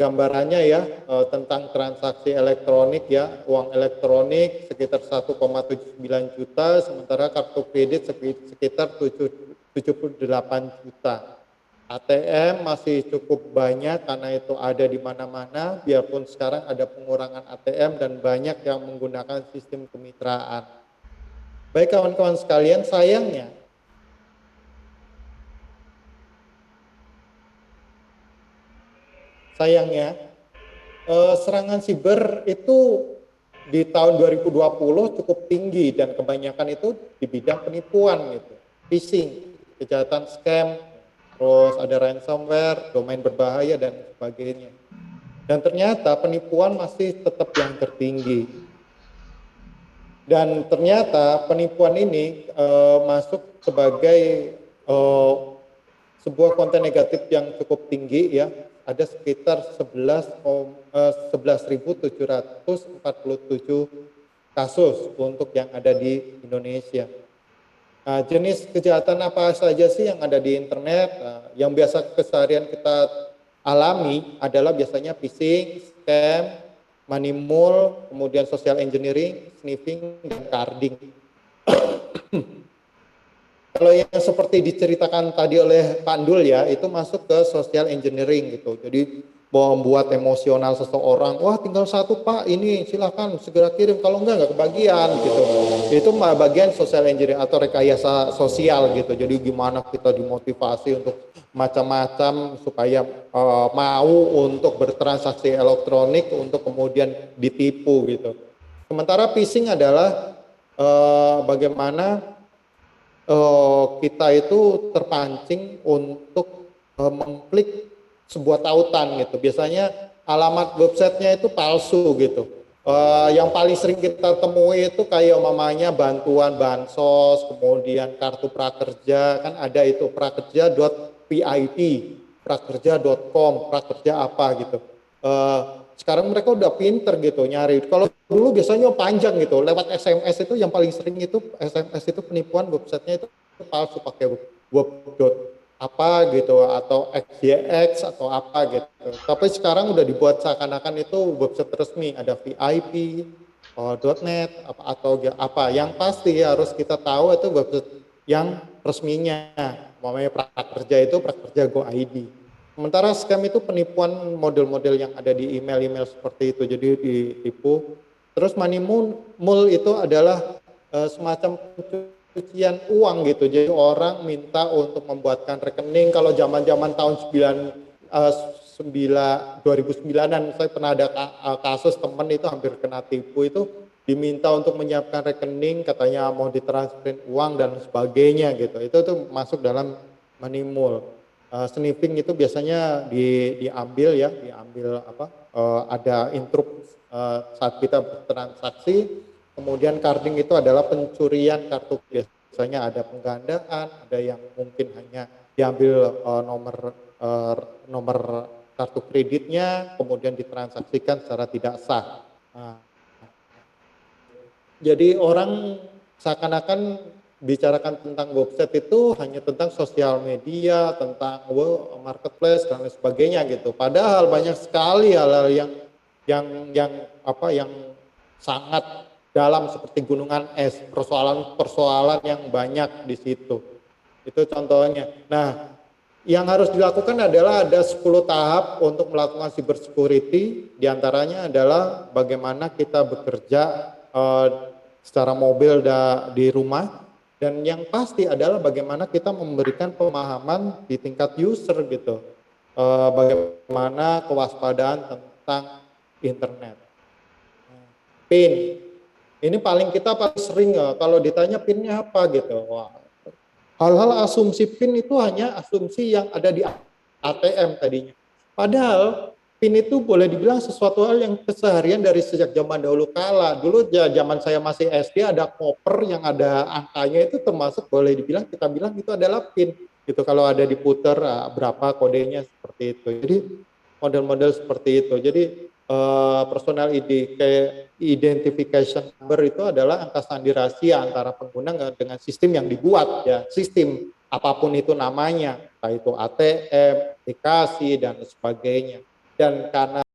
gambarannya ya tentang transaksi elektronik ya, uang elektronik sekitar 1,79 juta, sementara kartu kredit sekitar 78 juta. ATM masih cukup banyak karena itu ada di mana-mana, biarpun sekarang ada pengurangan ATM dan banyak yang menggunakan sistem kemitraan. Baik kawan-kawan sekalian, sayangnya serangan siber itu di tahun 2020 cukup tinggi dan kebanyakan itu di bidang penipuan gitu, phishing, kejahatan scam, terus ada ransomware, domain berbahaya dan sebagainya. Dan ternyata penipuan masih tetap yang tertinggi. Dan ternyata penipuan ini masuk sebagai sebuah konten negatif yang cukup tinggi ya, ada sekitar 11.747 kasus untuk yang ada di Indonesia. Nah, jenis kejahatan apa saja sih yang ada di internet? Yang biasa keseharian kita alami adalah biasanya phishing, scam, money mule, kemudian social engineering, sniffing, dan carding. Kalau yang seperti diceritakan tadi oleh Pak Dul ya, itu masuk ke social engineering gitu. Jadi membuat emosional seseorang, wah tinggal satu Pak, ini silakan segera kirim, kalau enggak kebagian gitu. Itu bagian social engineering atau rekayasa sosial gitu. Jadi gimana kita dimotivasi untuk macam-macam supaya mau untuk bertransaksi elektronik untuk kemudian ditipu gitu. Sementara phishing adalah bagaimana kita itu terpancing untuk mengklik sebuah tautan gitu. Biasanya alamat websitenya itu palsu gitu. Yang paling sering kita temui itu kayak mamanya bantuan bansos, kemudian kartu prakerja, kan ada itu prakerja.pip, prakerja.com, prakerja apa gitu. Sekarang mereka udah pinter gitu nyari. Kalau dulu biasanya panjang gitu, lewat SMS itu yang paling sering itu SMS itu penipuan websitenya itu palsu pakai web apa gitu atau XYX atau apa gitu. Tapi sekarang udah dibuat seakan-akan itu website resmi, ada VIP, .net atau apa. Yang pasti harus kita tahu itu website yang resminya. Namanya prakerja itu prakerja go.id. Sementara scam itu penipuan model-model yang ada di email-email seperti itu, jadi ditipu. Terus money mule itu adalah semacam pencucian uang gitu, jadi orang minta untuk membuatkan rekening. Kalau zaman-zaman tahun 2009-an saya pernah ada kasus temen itu hampir kena tipu, itu diminta untuk menyiapkan rekening, katanya mau ditransferin uang dan sebagainya gitu. Itu tuh masuk dalam money mule. Sniffing itu biasanya diambil apa ada intrup saat kita bertransaksi. Kemudian carding itu adalah pencurian kartu, biasanya ada penggandaan, ada yang mungkin hanya diambil nomor kartu kreditnya kemudian ditransaksikan secara tidak sah. Jadi orang seakan-akan bicarakan tentang website itu hanya tentang sosial media, tentang marketplace dan lain sebagainya gitu. Padahal banyak sekali hal-hal yang sangat dalam seperti gunungan es, persoalan-persoalan yang banyak di situ. Itu contohnya. Nah, yang harus dilakukan adalah ada 10 tahap untuk melakukan cyber security, diantaranya adalah bagaimana kita bekerja secara mobil di rumah, dan yang pasti adalah bagaimana kita memberikan pemahaman di tingkat user gitu, bagaimana kewaspadaan tentang internet. PIN, ini kita paling sering kalau ditanya PIN-nya apa gitu. Wah, hal-hal asumsi PIN itu hanya asumsi yang ada di ATM tadinya. Padahal PIN itu boleh dibilang sesuatu hal yang keseharian dari sejak zaman dahulu kala. Dulu zaman saya masih SD ada koper yang ada angkanya, itu termasuk boleh dibilang kita bilang itu adalah PIN. Gitu kalau ada diputer berapa kodenya seperti itu. Jadi model-model seperti itu. Jadi personal ID identification number itu adalah angka sandi rahasia antara pengguna dengan sistem yang dibuat ya, sistem apapun itu namanya, entah itu ATM, aplikasi dan sebagainya. dan karena